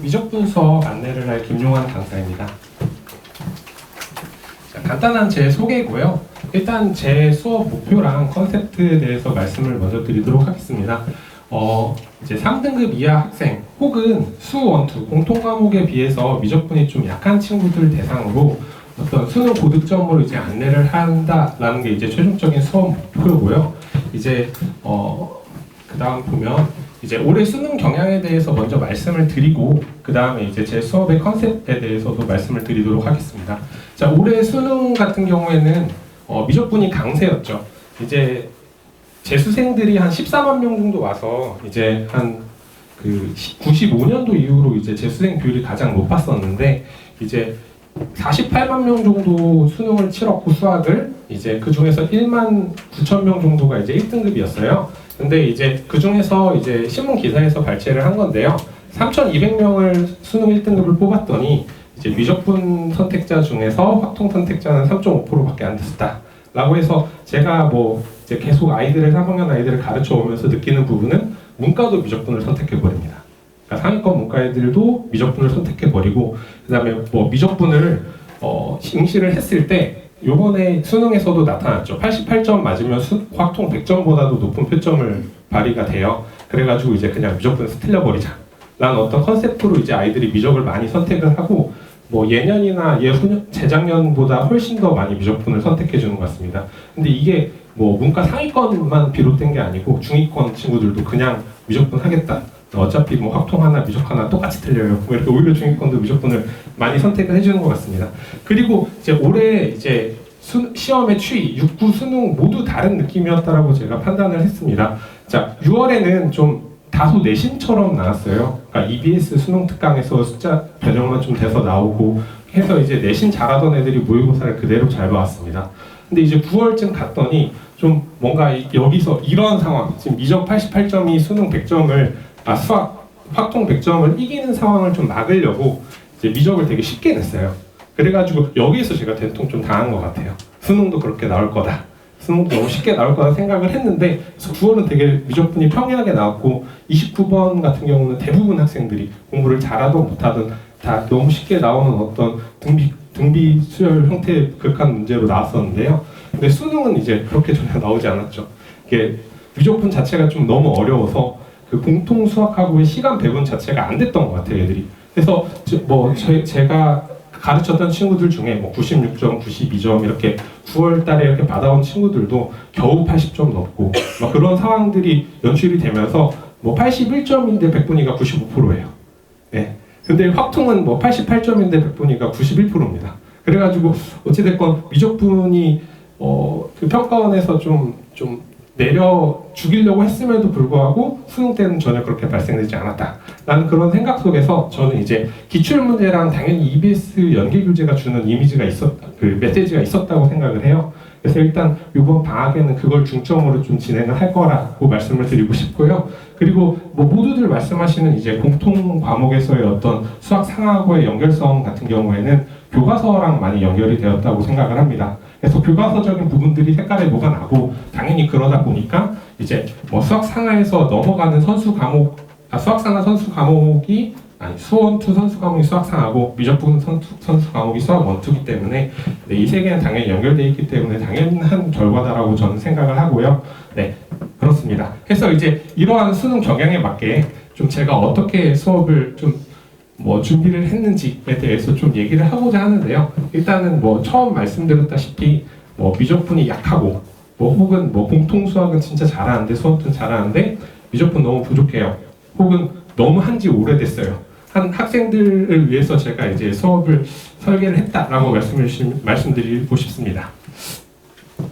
미적분 수업 안내를 할 김용환 강사입니다. 자, 간단한 제 소개고요. 일단 제 수업 목표랑 컨셉트에 대해서 말씀을 먼저 드리도록 하겠습니다. 이제 3등급 이하 학생 혹은 수 원투 공통 과목에 비해서 미적분이 좀 약한 친구들 대상으로 어떤 수능 고득점으로 이제 안내를 한다라는 게 이제 최종적인 수업 목표고요. 이제 그 다음 보면 이제 올해 수능 경향에 대해서 먼저 말씀을 드리고 그 다음에 이제 제 수업의 컨셉에 대해서도 말씀을 드리도록 하겠습니다. 자, 올해 수능 같은 경우에는 미적분이 강세였죠. 이제 재수생들이 한 14만 명 정도 와서 이제 한 그 95년도 이후로 이제 재수생 비율이 가장 높았었는데 이제 48만 명 정도 수능을 치렀고 수학을 이제 그 중에서 1만 9천 명 정도가 이제 1등급이었어요. 근데 이제 그 중에서 이제 신문 기사에서 발췌를 한 건데요. 3,200명을 수능 1등급을 뽑았더니 이제 미적분 선택자 중에서 확통 선택자는 3.5%밖에 안 됐다라고 해서 제가 뭐 이제 계속 3학년 아이들을 가르쳐 오면서 느끼는 부분은 문과도 미적분을 선택해 버립니다. 그러니까 상위권 문과 애들도 미적분을 선택해 버리고 그다음에 뭐 미적분을 응시를 했을 때 요번에 수능에서도 나타났죠. 88점 맞으면 확통 100점보다도 높은 표점을 발휘가 돼요. 그래가지고 이제 그냥 미적분 스틸려버리자 라는 어떤 컨셉트로 이제 아이들이 미적을 많이 선택을 하고 뭐 예년이나 재작년보다 훨씬 더 많이 미적분을 선택해 주는 것 같습니다. 근데 이게 뭐 문과 상위권만 비롯된 게 아니고 중위권 친구들도 그냥 미적분 하겠다. 어차피 뭐 확통 하나, 미적 하나 똑같이 틀려요. 뭐 이렇게 오히려 중위권도 미적분을 많이 선택을 해주는 것 같습니다. 그리고 이제 올해 이제 시험의 추이, 6구 수능 모두 다른 느낌이었다라고 제가 판단을 했습니다. 자, 6월에는 좀 다소 내신처럼 나왔어요. 그러니까 EBS 수능 특강에서 숫자 변형만 좀 돼서 나오고 해서 이제 내신 잘하던 애들이 모의고사를 그대로 잘 봐왔습니다. 근데 이제 9월쯤 갔더니 좀 뭔가 여기서 이런 상황, 지금 미적 88점이 수능 100점을 수학 확통 100점을 이기는 상황을 좀 막으려고 이제 미적을 되게 쉽게 냈어요. 그래가지고 여기에서 제가 된통 좀 당한 것 같아요. 수능도 그렇게 나올 거다. 수능도 너무 쉽게 나올 거다 생각을 했는데 9월은 되게 미적분이 평이하게 나왔고 29번 같은 경우는 대부분 학생들이 공부를 잘하든 못하든 다 너무 쉽게 나오는 어떤 등비 수열 형태의 극한 문제로 나왔었는데요. 근데 수능은 이제 그렇게 전혀 나오지 않았죠. 이게 미적분 자체가 좀 너무 어려워서 그 공통 수학하고의 시간 배분 자체가 안 됐던 것 같아요, 애들이. 그래서 뭐 제가 가르쳤던 친구들 중에 뭐 96점, 92점 이렇게 9월 달에 이렇게 받아온 친구들도 겨우 80점 넘고 막 그런 상황들이 연출이 되면서 뭐 81점인데 100분위가 95%예요. 네. 근데 확통은 뭐 88점인데 100분위가 91%입니다. 그래가지고 어찌됐건 미적분이 그 평가원에서 좀 내려 죽이려고 했음에도 불구하고 수능 때는 전혀 그렇게 발생되지 않았다라는 그런 생각 속에서 저는 이제 기출문제랑 당연히 EBS 연계교재가 주는 이미지가 그 메시지가 있었다고 생각을 해요. 그래서 일단 이번 방학에는 그걸 중점으로 좀 진행을 할 거라고 말씀을 드리고 싶고요. 그리고 뭐 모두들 말씀하시는 이제 공통 과목에서의 어떤 수학 상하고의 연결성 같은 경우에는 교과서랑 많이 연결이 되었다고 생각을 합니다. 그래서 교과서적인 부분들이 색깔에 녹아나고 당연히 그러다 보니까 이제 뭐 수학 상하에서 넘어가는 수학 상하 선수 과목이 수원투 선수 과목이 수학 상하고 미적분 선수 과목이 수학 원투기 때문에 네, 이 세 개는 당연히 연결되어 있기 때문에 당연한 결과다라고 저는 생각을 하고요. 네, 그렇습니다. 그래서 이제 이러한 수능 경향에 맞게 좀 제가 어떻게 수업을 좀 뭐 준비를 했는지에 대해서 좀 얘기를 하고자 하는데요. 일단은 뭐 처음 말씀드렸다시피 뭐 미적분이 약하고 뭐 혹은 뭐 공통 수학은 진짜 잘하는데 수학은 잘하는데 미적분 너무 부족해요. 혹은 너무 한지 오래됐어요. 한 학생들을 위해서 제가 이제 수업을 설계를 했다라고 말씀드리고 싶습니다.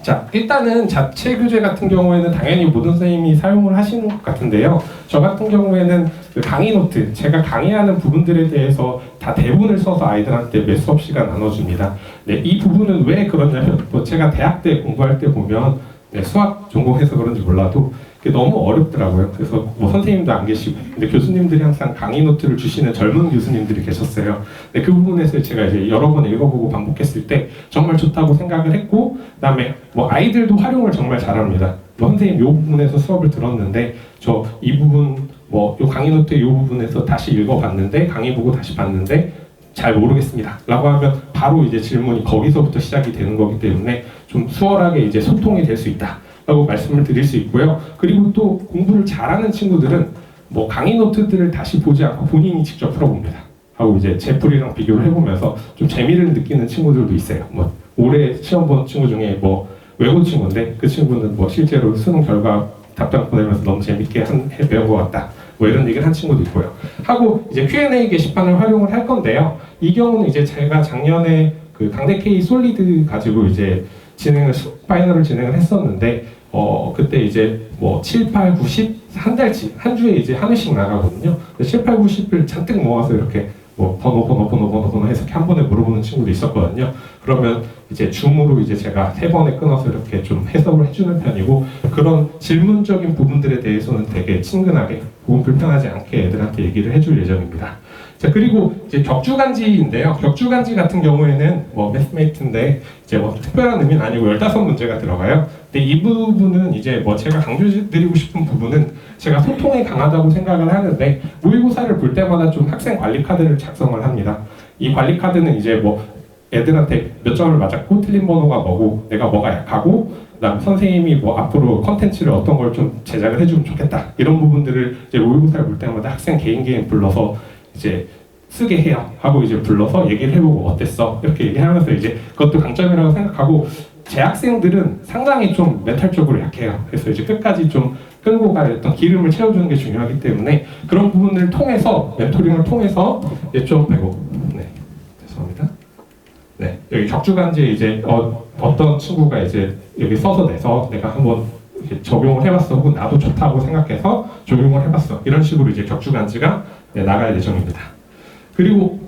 자, 일단은 자체 교재 같은 경우에는 당연히 모든 선생님이 사용을 하시는 것 같은데요. 저 같은 경우에는 그 강의 노트, 제가 강의하는 부분들에 대해서 다 대본을 써서 아이들한테 매 수업 시간 나눠줍니다. 네, 이 부분은 왜 그러냐면 뭐 제가 대학 때 공부할 때 보면 네, 수학 전공해서 그런지 몰라도 그게 너무 어렵더라고요. 그래서 뭐 선생님도 안 계시고 근데 교수님들이 항상 강의 노트를 주시는 젊은 교수님들이 계셨어요. 근데 그 부분에서 제가 이제 여러 번 읽어보고 반복했을 때 정말 좋다고 생각을 했고 그다음에 뭐 아이들도 활용을 정말 잘합니다. 뭐 선생님 이 부분에서 수업을 들었는데 저 이 부분 뭐 요 강의 노트 이 부분에서 다시 읽어봤는데 강의 보고 다시 봤는데 잘 모르겠습니다 라고 하면 바로 이제 질문이 거기서부터 시작이 되는 거기 때문에 좀 수월하게 이제 소통이 될 수 있다 라고 말씀을 드릴 수 있고요. 그리고 또 공부를 잘하는 친구들은 뭐 강의 노트들을 다시 보지 않고 본인이 직접 풀어봅니다 하고 이제 제 풀이랑 비교를 해보면서 좀 재미를 느끼는 친구들도 있어요. 뭐 올해 시험 본 친구 중에 뭐 외국 친구인데 그 친구는 뭐 실제로 수능 결과 답장 보내면서 너무 재밌게 배운 것 같다 뭐 이런 얘기를 한 친구도 있고요. 하고 이제 Q&A 게시판을 활용을 할 건데요. 이 경우는 이제 제가 작년에 그 강대 K 솔리드 가지고 이제 파이널을 진행을 했었는데 그때 이제 뭐 7, 8, 9, 10 한 달치 한 주에 이제 한 회씩 나가거든요. 7, 8, 9, 10을 잔뜩 모아서 이렇게 뭐 번호 해서 한 번에 물어보는 친구도 있었거든요. 그러면 이제 줌으로 이제 제가 3번에 끊어서 이렇게 좀 해석을 해주는 편이고 그런 질문적인 부분들에 대해서는 되게 친근하게 혹은 불편하지 않게 애들한테 얘기를 해줄 예정입니다. 자, 그리고 이제 격주간지인데요. 격주간지 같은 경우에는 뭐 매스메이트인데 이제 뭐 특별한 의미는 아니고 15문제가 들어가요. 근데 이 부분은 이제 뭐 제가 강조드리고 싶은 부분은 제가 소통이 강하다고 생각을 하는데 모의고사를 볼 때마다 좀 학생 관리 카드를 작성을 합니다. 이 관리 카드는 이제 뭐 애들한테 몇 점을 맞았고 틀린 번호가 뭐고 내가 뭐가 약하고 그다음 선생님이 뭐 앞으로 컨텐츠를 어떤 걸 좀 제작을 해주면 좋겠다 이런 부분들을 이제 모의고사를 볼 때마다 학생 개인 불러서 이제 쓰게 해요 하고 이제 불러서 얘기를 해보고 어땠어 이렇게 얘기하면서 이제 그것도 강점이라고 생각하고 제 학생들은 상당히 좀 멘탈적으로 약해요. 그래서 이제 끝까지 좀 끌고 갈 어떤 기름을 채워주는 게 중요하기 때문에 그런 부분을 통해서 멘토링을 통해서 이제 좀 죄송합니다. 네, 여기 격주간지에 이제 어떤 친구가 이제 여기 써서 내서 내가 한번 이렇게 적용을 해봤어 혹은 나도 좋다고 생각해서 적용을 해봤어 이런 식으로 이제 격주간지가 나갈 예정입니다. 그리고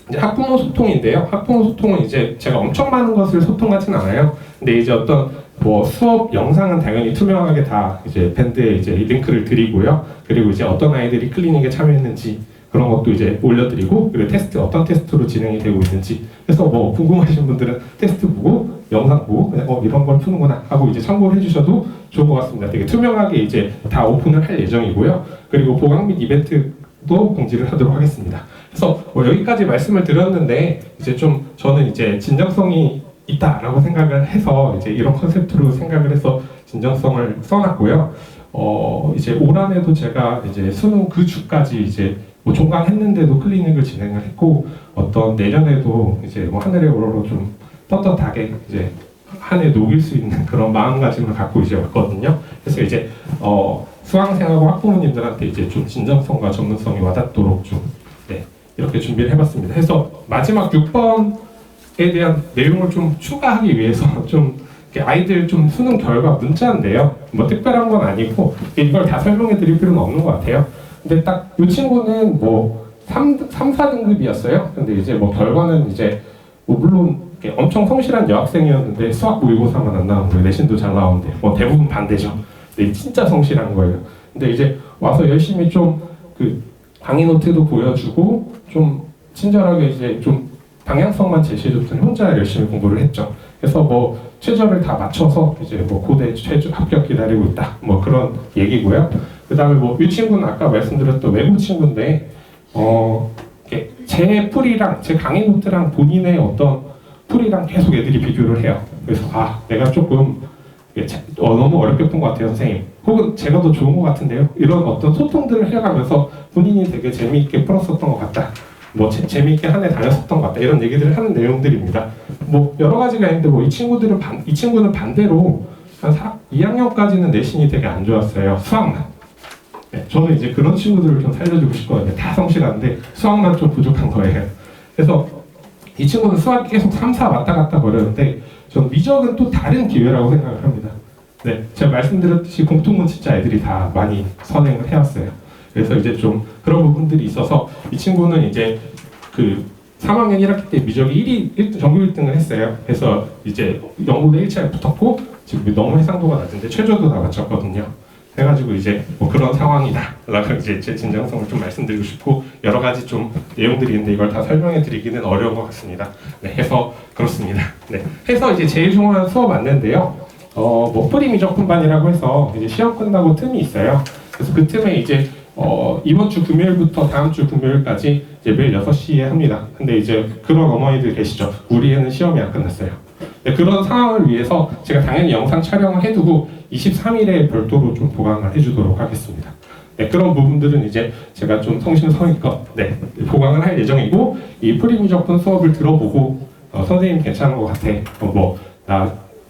이제 학부모 소통인데요. 학부모 소통은 이제 제가 엄청 많은 것을 소통하진 않아요. 근데 이제 어떤 뭐 수업 영상은 당연히 투명하게 다 이제 밴드에 이제 링크를 드리고요. 그리고 이제 어떤 아이들이 클리닉에 참여했는지 그런 것도 이제 올려드리고 그리고 테스트 어떤 테스트로 진행이 되고 있는지 그래서 뭐 궁금하신 분들은 테스트 보고 영상 보고 이런 걸 푸는구나 하고 이제 참고를 해주셔도 좋을 것 같습니다. 되게 투명하게 이제 다 오픈을 할 예정이고요. 그리고 보강 및 이벤트도 공지를 하도록 하겠습니다. 그래서 뭐 여기까지 말씀을 드렸는데 이제 좀 저는 이제 진정성이 있다라고 생각을 해서 이제 이런 컨셉트로 생각을 해서 진정성을 써놨고요. 이제 올 한해도 제가 이제 수능 그 주까지 이제 뭐 종강했는데도 클리닉을 진행을 했고 어떤 내년에도 이제 뭐 하늘의 우러러 좀 떳떳하게 이제 한 해 녹일 수 있는 그런 마음가짐을 갖고 이제 왔거든요. 그래서 이제 수강생하고 학부모님들한테 이제 좀 진정성과 전문성이 와닿도록 좀 이렇게 준비를 해봤습니다. 해서 마지막 6번에 대한 내용을 좀 추가하기 위해서 좀 아이들 좀 수능 결과 문자인데요. 뭐 특별한 건 아니고 이걸 다 설명해 드릴 필요는 없는 것 같아요. 근데 딱 이 친구는 뭐 3, 4등급이었어요. 근데 이제 뭐 결과는 이제 뭐 물론 엄청 성실한 여학생이었는데 수학 모의고사만 안 나온 거예요. 내신도 잘 나오는데 뭐 대부분 반대죠. 근데 진짜 성실한 거예요. 근데 이제 와서 열심히 좀 그 강의 노트도 보여주고 좀 친절하게 이제 좀 방향성만 제시해줬더니 혼자 열심히 공부를 했죠. 그래서 뭐 최저를 다 맞춰서 이제 뭐 고대 최저 합격 기다리고 있다. 뭐 그런 얘기고요. 그 다음에 뭐 이 친구는 아까 말씀드렸던 외국 친구인데 제 풀이랑 제 강의 노트랑 본인의 어떤 풀이랑 계속 애들이 비교를 해요. 그래서 내가 조금 너무 어렵게 푼 것 같아요, 선생님. 혹은 제가 더 좋은 것 같은데요. 이런 어떤 소통들을 해가면서 본인이 되게 재미있게 풀었었던 것 같다. 뭐 재미있게 한 해 다녔었던 것 같다. 이런 얘기들을 하는 내용들입니다. 뭐 여러 가지가 있는데 뭐 이 친구는 반대로 한 2학년까지는 내신이 되게 안 좋았어요. 수학만. 네, 저는 이제 그런 친구들을 좀 살려주고 싶거든요. 다 성실한데 수학만 좀 부족한 거예요. 그래서 이 친구는 수학 계속 3, 4 왔다 갔다 거렸는데 전 미적은 또 다른 기회라고 생각을 합니다. 네, 제가 말씀드렸듯이 공통은 진짜 애들이 다 많이 선행을 해왔어요. 그래서 이제 좀 그런 부분들이 있어서 이 친구는 이제 그 3학년 1학기 때 미적이 전교 1등을 했어요. 그래서 이제 영문에 1차에 붙었고 지금 너무 해상도가 낮은데 최저도 다 맞췄거든요. 해가지고 이제 뭐 그런 상황이다 라고 이제 제 진정성을 좀 말씀드리고 싶고 여러 가지 좀 내용들이 있는데 이걸 다 설명해 드리기는 어려운 것 같습니다. 네, 해서 그렇습니다. 네, 해서 이제 제일 중요한 수업 왔는데요. 뭐 프리 미적분반이라고 해서 이제 시험 끝나고 틈이 있어요. 그래서 그 틈에 이제 이번 주 금요일부터 다음 주 금요일까지 이제 매일 6시에 합니다. 근데 이제 그런 어머니들 계시죠. 우리 애는 시험이 안 끝났어요. 네, 그런 상황을 위해서 제가 당연히 영상 촬영을 해두고 23일에 별도로 좀 보강을 해주도록 하겠습니다. 네, 그런 부분들은 이제 제가 좀 성심성의껏 보강을 할 예정이고, 이 프리무조건 수업을 들어보고 선생님 괜찮은 것 같아,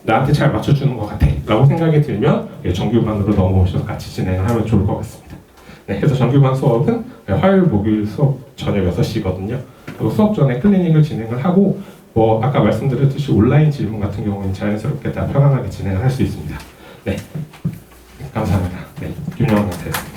나한테 잘 맞춰주는 것 같아 라고 생각이 들면 정규반으로 넘어오셔서 같이 진행을 하면 좋을 것 같습니다. 네, 그래서 정규반 수업은 화요일, 목요일 수업 저녁 6시거든요. 그리고 수업 전에 클리닉을 진행을 하고, 아까 말씀드렸듯이 온라인 질문 같은 경우는 자연스럽게 다 편안하게 진행을 할 수 있습니다. 네, 감사합니다. 네, 김영환 강사였습니다.